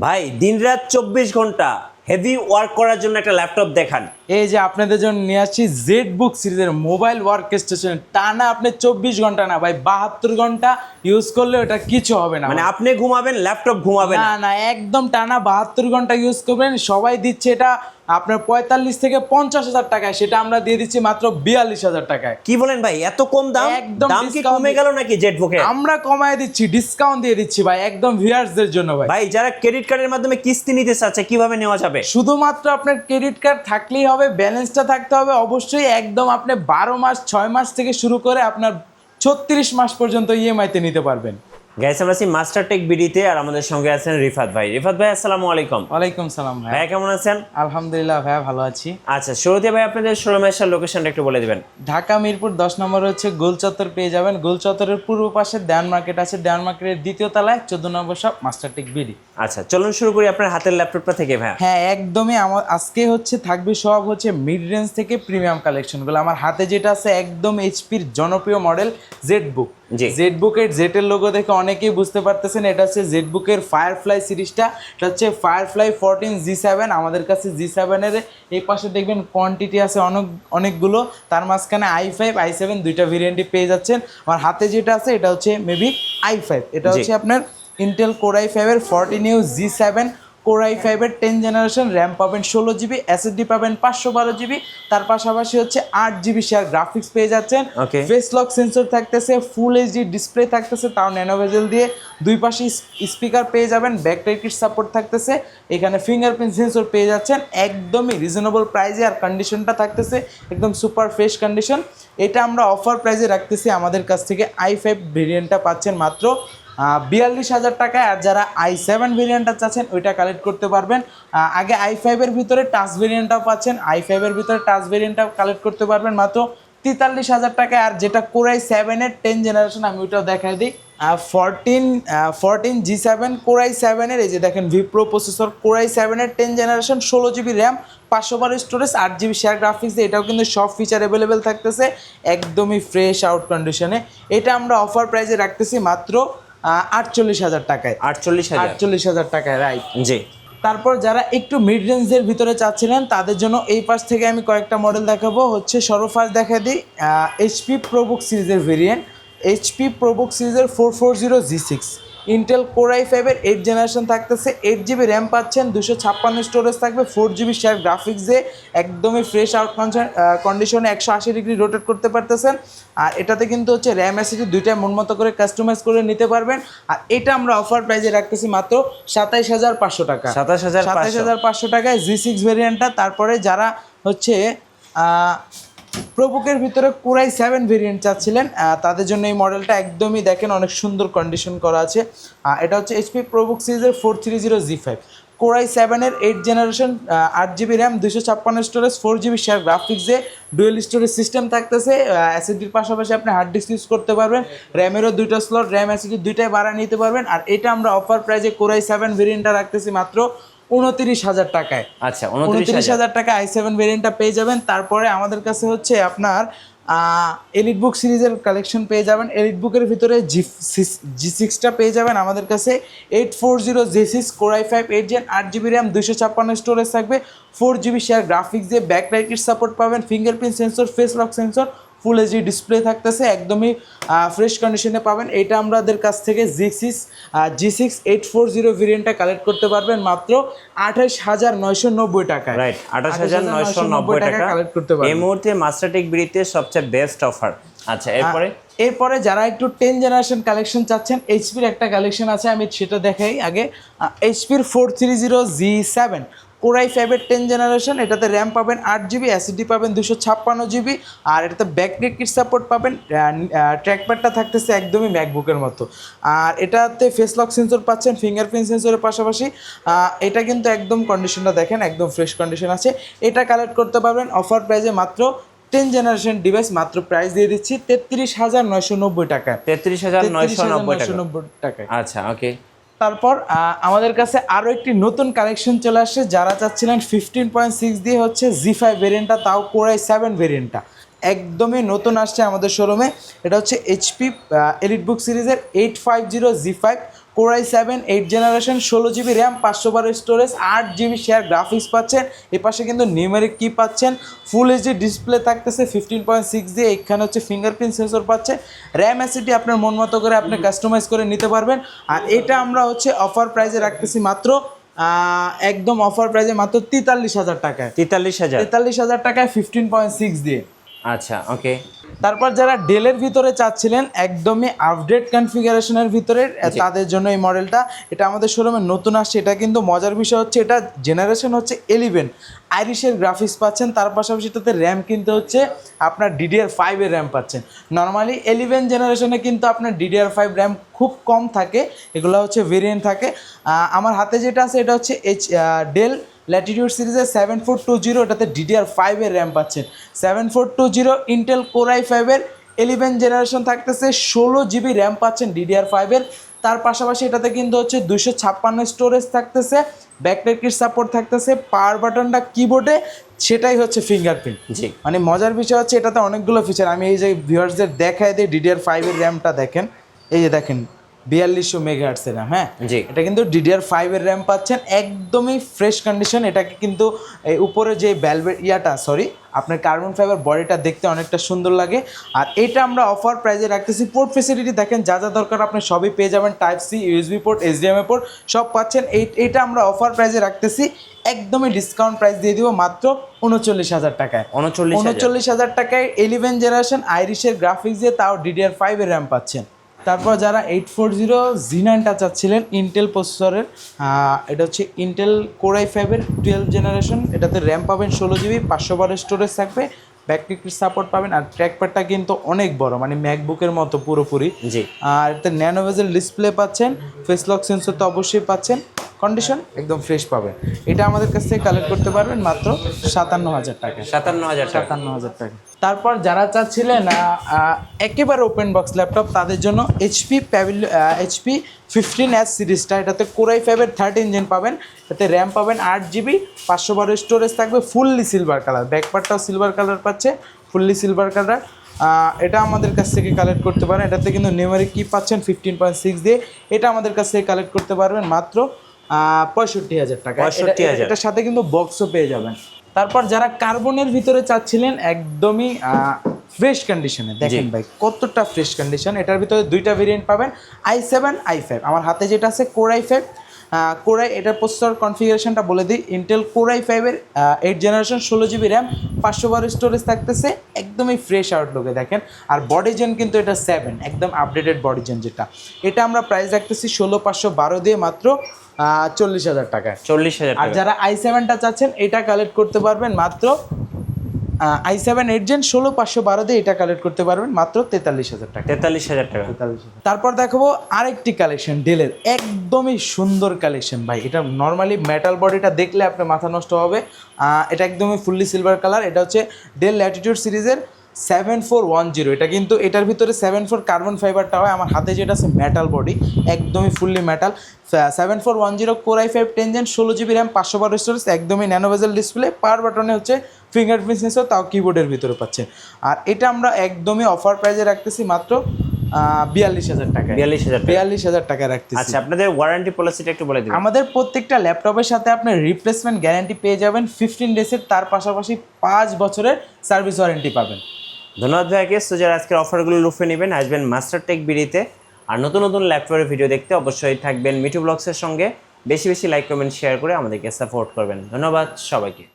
ভাই দিনরাত 24 ঘন্টা হেভি ওয়ার্ক করার জন্য একটা ল্যাপটপ দেখান। এই যে আপনাদের জন্য নিয়ে আসছি জেড বুক সিরিজের মোবাইল ওয়ার্ক স্টেশন। টানা আপনি 24 ঘন্টা না ভাই, 72 ঘন্টা ইউজ করলে ওটা কিছু হবে না। মানে আপনি ঘুমাবেন, ল্যাপটপ ঘুমাবে না না। না, একদম টানা 72 ঘন্টা ইউজ করবেন। সবাই দিচ্ছে এটা আপনার 45 থেকে 50 হাজার টাকায়, সেটা আমরা দিয়ে দিচ্ছি মাত্র 42 হাজার টাকায়। কি বলেন ভাই, এত কম দাম? একদম দাম কি discount কমে গেল নাকি জেটবুকে? আমরা কমায় দিচ্ছি, ডিসকাউন্ট দিয়ে দিচ্ছি ভাই, একদম ভিউয়ার্সদের জন্য ভাই। ভাই যারা ক্রেডিট কার্ডের মাধ্যমে কিস্তি নিতে চাচ্ছে কিভাবে নেওয়া যাবে? শুধুমাত্র আপনার ক্রেডিট কার্ড থাকলেই হবে, ব্যালেন্সটা থাকতে হবে অবশ্যই। একদম আপনি 12 মাস 6 মাস থেকে শুরু করে আপনার 36 মাস পর্যন্ত ইএমআইতে নিতে পারবেন। গাইস, আমরা আছি মাস্টার টেক বিডিতে, আর আমাদের সঙ্গে আছেন রিফাত ভাই। রিফাত ভাই আসসালামু আলাইকুম। ওয়ালাইকুম সালাম ভাই। ভাই কেমন আছেন? আলহামদুলিল্লাহ ভাই, ভালো আছি। আচ্ছা, শুরুতে ভাই আপনাদের শোরুমে আসার লোকেশনটা একটু বলে দিবেন। ঢাকা মিরপুর 10 নম্বর হচ্ছে গোল চত্বর পেয়ে যাবেন। গোল চত্বরের পূর্ব পাশে দেওয়ান মার্কেট আছে, দেওয়ান মার্কেটের দ্বিতীয় তলায় 14 নম্বর শপ মাস্টার টেক বিডি। আচ্ছা চলুন শুরু করি আপনার হাতের ল্যাপটপটা থেকে ভাই। হ্যাঁ একদমই, আমার আজকে হচ্ছে থাকবে সব হচ্ছে মিড রেঞ্জ থেকে প্রিমিয়াম কালেকশনগুলো। আমার হাতে যেটা আছে একদম এইচপির জনপ্রিয় মডেল জেড বুক। জি। জেড বুকের জেটের লোগো দেখে অনেকেই বুঝতে পারতেছেন এটা হচ্ছে জেড বুকের ফায়ারফ্লাই সিরিজটা। এটা হচ্ছে ফায়ারফ্লাই 14G7। আমাদের কাছে G7 এর এই পাশে দেখবেন কোয়ান্টিটি আছে অনেকগুলো, তার মাঝখানে i5 i7 দুইটা ভেরিয়েন্টই পেয়ে যাচ্ছেন। আমার হাতে যেটা আছে এটা হচ্ছে মেবি i5, এটা হচ্ছে আপনার ইন্টেল কোর i5 এর 14U G7, কোর i5 এর 10 জেনারেশন, র্যাম পাবেন 16GB, এসএসডি পাবেন 512GB। তার পাশাপাশি হচ্ছে 8GB শেয়ার গ্রাফিক্স পেয়ে যাচ্ছেন। Okay. ফেস লক সেন্সর থাকতেছে, ফুল এইচডি ডিসপ্লে থাকতেছে, তাও ন্যানোভেজেল দিয়ে। দুই পাশে স্পিকার পেয়ে যাবেন, ব্যাকলাইট সাপোর্ট থাকতেছে, এখানে ফিঙ্গারপ্রিন্ট সেন্সর পেয়ে যাচ্ছেন একদমই রিজনেবল প্রাইসে। আর কন্ডিশনটা থাকতেছে একদম সুপার ফ্রেশ কন্ডিশন। এটা আমরা অফার প্রাইসে রাখতেছি। আমাদের কাছ থেকে i5 ভেরিয়েন্টটা পাচ্ছেন মাত্র 42,000 টাকায়। আর যারা i7 ভেরিয়েন্টটা চাচ্ছেন ওইটা কালেক্ট করতে পারবেন। আগে i5 এর ভিতরে টাচ ভেরিয়েন্টটাও পাচ্ছেন, i5 এর ভিতরে টাচ ভেরিয়েন্টটাও কালেক্ট করতে পারবেন মাত্র 43,000 টাকায়। আর যেটা কোর i7 এর 10 জেনারেশন আমি ওইটাও দেখাই দিই। 14G7 কোর i7 এর, এই যে দেখেন ভিপ্রো প্রসেসর, কোর i7 এর 10 generation, 16GB RAM, 512 storage, 8GB share graphics দিয়ে। এটাও কিন্তু সব ফিচার অ্যাভেলেবেল থাকতেছে একদমই ফ্রেশ আউট কন্ডিশনে। এটা আমরা অফার প্রাইসে রাখতেছি মাত্র 48,000 টাকায়। 48,000 টাকায়, রাইট। জি। তারপর যারা একটু মিড রেঞ্জের ভিতরে চাচ্ছিলেন তাদের জন্য এই পাশ থেকে আমি কয়েকটা মডেল দেখাবো। হচ্ছে সর্বফার্স্ট দেখা দিই এইচপি প্রোবুক সিরিজের ভেরিয়েন্ট, এইচপি প্রোবুক সিরিজের 440G6, ইন্টেল কোর i5 এর 8 জেনারেশন থাকতেছে, 8GB র্যাম পাচ্ছেন, 256 স্টোরেজ থাকবে, 4GB শেয়ার গ্রাফিক্স দিয়ে একদমই ফ্রেশ আউট কন্ডিশনে 180 ডিগ্রি রোটেট করতে পারতেছেন। আর এটাতে কিন্তু হচ্ছে র্যাম এসএসডি দুইটাই মন মতো করে কাস্টমাইজ করে নিতে পারবেন। আর এটা আমরা অফার প্রাইসে রাখতেছি মাত্র 27,500 টাকা। 27,500 টাকায় G6 ভেরিয়েন্টটা। তারপরে যারা হচ্ছে প্রোবুকের ভিতরে কোর i7 ভেরিয়েন্ট চাচ্ছিলেন তাদের জন্য এই মডেলটা একদমই দেখেন অনেক সুন্দর কন্ডিশন করা আছে। এটা হচ্ছে এইচপি প্রোবুক সিরিজের 430G5, কোর i7 এর 8 generation, 8GB RAM, 256 storage, 4GB share graphics দিয়ে ডুয়েল স্টোরেজ সিস্টেম থাকতেছে। এসএসডির পাশাপাশি আপনি হার্ড ডিস্ক ইউজ করতে পারবেন, র্যামেরও দুইটা স্লট, র্যাম এসএসডি দুইটাই বাড়া নিতে পারবেন। আর এটা আমরা অফার প্রাইসে কোর i7 ভেরিয়েন্টটা রাখতেছি মাত্র 29,000 টাকায়। আচ্ছা, 29,000 টাকা i7 ভেরিয়েন্টটা পেয়ে যাবেন। তারপরে আমাদের কাছে হচ্ছে আপনার এলিট বুক সিরিজের কালেকশন পেয়ে যাবেন। এলিট বুকের ভিতরে G6টা পেয়ে যাবেন আমাদের কাছে, 840G6 core i5 8 gen, 8GB RAM, 256 storage থাকবে, 4GB শেয়ার গ্রাফিক্স দিয়ে ব্যাকলাইটের সাপোর্ট পাবেন, fingerprint sensor, face lock sensor, full HD display থাকতেছে, একদমই ফ্রেশ কন্ডিশনে পাবেন। এটা আমাদের কাছ থেকে G6 840 ভেরিয়েন্টটা কালেক্ট করতে পারবেন মাত্র 28,990 টাকায়। রাইট, 28,990 টাকা কালেক্ট করতে পারবেন এই মুহূর্তে মাস্টার টেক বিডিতে সবচেয়ে বেস্ট অফার। আচ্ছা এরপরে যারা একটু 10 জেনারেশন কালেকশন চাচ্ছেন, এইচপির একটা কালেকশন আছে, আমি সেটা দেখাই আগে। এইচপির 430G7 কোর i5 এর 10 জেনারেশন, এটাতে র্যাম পাবেন 8GB, এসএসডি পাবেন 256GB। আর এটাতে ব্যাকলাইট সাপোর্ট পাবেন, ট্র্যাকপ্যাডটা থাকতেছে একদমই ম্যাকবুকের মতো। আর এটাতে ফেস লক সেন্সর পাচ্ছেন, ফিঙ্গারপ্রিন্ট সেন্সরের পাশাপাশি। এটা কিন্তু একদম কন্ডিশনটা দেখেন একদম ফ্রেশ কন্ডিশন আছে। এটা কালেক্ট করতে পারবেন অফার প্রাইসে মাত্র 10 জেনারেশন ডিভাইস মাত্র প্রাইস দিয়ে দিচ্ছি 33,990 টাকায়। 33,990 টাকায়। আচ্ছা ওকে। তারপর আমাদের কাছে আরও একটি নতুন কালেকশন চলে আসছে। যারা চাচ্ছিলেন 15.6 দিয়ে হচ্ছে G5 ভেরিয়েন্টটা, তাও কোর i7 ভেরিয়েন্টটা একদমই নতুন আসছে আমাদের শোরুমে। এটা হচ্ছে এইচপি এলিট বুক সিরিজের 850G5 Core i7 8 generation 16GB RAM 512 storage 8GB share graphics পাচ্ছেন। এ পাশে কিন্তু নিউমেরিক কি পাচ্ছেন, ফুল এইচডি ডিসপ্লে থাকতেছে 15.6 দিয়ে, এখানে হচ্ছে ফিঙ্গারপ্রিন্ট সেন্সর পাচ্ছে। র্যাম এসএসডি আপনার মন মতো করে আপনি কাস্টমাইজ করে নিতে পারবেন। আর এটা আমরা হচ্ছে অফার প্রাইসে রাখতেছি মাত্র একদম অফার প্রাইসে মাত্র 43,000 টাকায়। 43,000 টাকায় 15.6 দিয়ে। আচ্ছা, ওকে। তারপর যারা ডেলের ভিতরে চাচ্ছিলেন একদমই আপডেট কনফিগারেশনের ভিতরে, তাদের জন্য এই মডেলটা, এটা আমাদের শোরুমে নতুন আসছে। এটা কিন্তু মজার বিষয় হচ্ছে এটা জেনারেশন হচ্ছে 11 আইরিশের গ্রাফিক্স পাচ্ছেন, তার পাশাপাশি এটাতে র্যাম কিন্তু হচ্ছে আপনার DDR5 এর র্যাম পাচ্ছেন। নর্মালি 11 জেনারেশনে কিন্তু আপনার DDR5 র্যাম খুব কম থাকে, এগুলো হচ্ছে ভেরিয়েন্ট থাকে। আমার হাতে যেটা আছে এটা হচ্ছে ডেল ল্যাটিটিউড সিরিজের 7420, এটাতে DDR5 এর র্যাম পাচ্ছেন। 7420 ইন্টেল Core i5 এর 11 জেনারেশন থাকতেছে, 16GB র্যাম পাচ্ছেন DDR5 এর। তার পাশাপাশি এটাতে কিন্তু হচ্ছে 256 স্টোরেজ থাকতেছে, ব্যাকলাইট কিট সাপোর্ট থাকতেছে, পাওয়ার বাটনটা কিবোর্ডে সেটাই হচ্ছে ফিঙ্গারপ্রিন্ট। জি, মানে মজার বিষয় হচ্ছে এটাতে অনেকগুলো ফিচার, আমি এই যে ভিউয়ার্সদের দেখাই দিই। DDR5 এর র্যামটা দেখেন, এই যে দেখেন 4200 মেগাহার্টসের র্যাম। হ্যাঁ, জি, এটা কিন্তু DDR5 এর র্যাম পাচ্ছেন, একদমই ফ্রেশ কন্ডিশন। এটাকে কিন্তু এই উপরে যে ভ্যালভেট আপনার কার্বন ফাইবার বডিটা দেখতে অনেকটা সুন্দর লাগে। আর এটা আমরা অফার প্রাইসে রাখতেছি। পোর্ট ফেসিলিটি দেখেন, যা যা দরকার আপনি সবই পেয়ে যাবেন, type C, USB port, HDMI port সব পাচ্ছেন। এইটা আমরা অফার প্রাইসে রাখতেছি, একদমই ডিসকাউন্ট প্রাইস দিয়ে দিব মাত্র 39,000 টাকায়। 39,000 টাকায় 11 জেনারেশন আইরিশের গ্রাফিক্স দিয়ে, তাও DDR5 এর র্যাম পাচ্ছেন। তারপর যারা 840 চাচ্ছিলেন ইন্টেল প্রসেসরের, এটা হচ্ছে ইন্টেল Core i5 এর 12 জেনারেশন, এটাতে র্যাম পাবেন 16GB, 512 স্টোরেজ থাকবে, ব্যাকলাইট কিট সাপোর্ট পাবেন। আর ট্র্যাকপ্যাডটা কিন্তু অনেক বড়, মানে ম্যাকবুকের মতো পুরোপুরি। জি। আর এতে ন্যানো বেজেল ডিসপ্লে পাচ্ছেন, ফেস লক সেন্সর তো অবশ্যই পাচ্ছেন, কন্ডিশন একদম ফ্রেশ পাবেন। এটা আমাদের কাছ থেকে কালেক্ট করতে পারবেন মাত্র 57,000 টাকা। 57,000 টাকা। তারপর যারা চাচ্ছিলেন একেবারে ওপেন বক্স ল্যাপটপ, তাদের জন্য HP 15S সিরিজটা, এটাতে Core i5 এর 13 ইঞ্জিন পাবেন, এতে র্যাম পাবেন 8GB, 512 স্টোরেজ থাকবে, ফুললি সিলভার কালার, ব্যাকপার্টটাও সিলভার কালার পাচ্ছে, ফুললি সিলভার কালার। এটা আমাদের কাছ থেকে কালেক্ট করতে পারেন। এটাতে কিন্তু নিউমেরিক কি পাচ্ছেন 15.6 দিয়ে, এটা আমাদের কাছ থেকে কালেক্ট করতে পারবেন মাত্র 65,000 টাকা। 65,000। এটার সাথে কিন্তু বক্সও পেয়ে যাবেন। তারপর যারা কার্বনের ভিতরে চাচ্ছিলেন একদমই ফ্রেশ কন্ডিশনে, দেখেন ভাই কতটা ফ্রেশ কন্ডিশন। এটার ভিতরে দুইটা ভেরিয়েন্ট পাবেন, i7 i5। আমার হাতে যেটা আছে Core i5, এটার প্রসেসর কনফিগারেশনটা বলে দিই। ইন্টেল Core i5 এর 8 জেনারেশন 16GB র্যাম 512 স্টোরেজ থাকতেছে, একদমই ফ্রেশ আউটলুকে দেখেন। আর বডি জেন কিন্তু এটা 7, একদম আপডেটেড বডি জেন যেটা। এটা আমরা প্রাইস রাখতেছি 16,512 দিয়ে মাত্র 40,000 টাকায়। 40,000 আর যারা i7টা চাচ্ছেন এটা কালেক্ট করতে পারবেন মাত্র i7 8 জেন 16,512 দিয়ে, এটা কালেক্ট করতে পারবেন মাত্র 43,000 টাকা। 43,000 টাকা। তারপর দেখাবো আরেকটি কালেকশন ডেলের, একদমই সুন্দর কালেকশন ভাই। এটা নর্মালি মেটাল বডিটা দেখলে আপনার মাথা নষ্ট হবে। এটা একদমই ফুললি সিলভার কালার। এটা হচ্ছে ডেল ল্যাটিটিউড সিরিজের 7410। এটা কিন্তু এটার ভিতরে 74 কার্বন ফাইবারটা হয়। আমার হাতে যেটা আছে মেটাল বডি, একদমই fully metal. 7410 Core i5 10 gen 16GB RAM 512 storage, একদমই ন্যানো বেজেল ডিসপ্লে, পাওয়ার বাটনে হচ্ছে ফিঙ্গারপ্রিন্ট সেন্সর, তাও কিবোর্ডের ভিতরে পাচ্ছেন। আর এটা আমরা একদমই অফার প্রাইসে রাখতেছি মাত্র 42,000 টাকা। 42,000 টাকা রাখতেছি। আচ্ছা, আপনাদের ওয়ারেন্টি পলিসিটা একটু বলে দিন। আমাদের প্রত্যেকটা ল্যাপটপের সাথে আপনার রিপ্লেসমেন্ট গ্যারান্টি পেয়ে যাবেন 15 ডেজের, তার পাশাপাশি 5 বছরের সার্ভিস ওয়ারেন্টি পাবেন। ধন্যবাদ ভাইকে। সো যারা আজকের অফারগুলো লুফে নেবেন, আসবেন মাস্টার টেক বিডিতে। আর নতুন নতুন ল্যাপটপের ভিডিও দেখতে অবশ্যই থাকবেন মিঠু ব্লগসের সঙ্গে। বেশি বেশি লাইক কমেন্ট শেয়ার করে আমাদেরকে সাপোর্ট করবেন। ধন্যবাদ সবাইকে।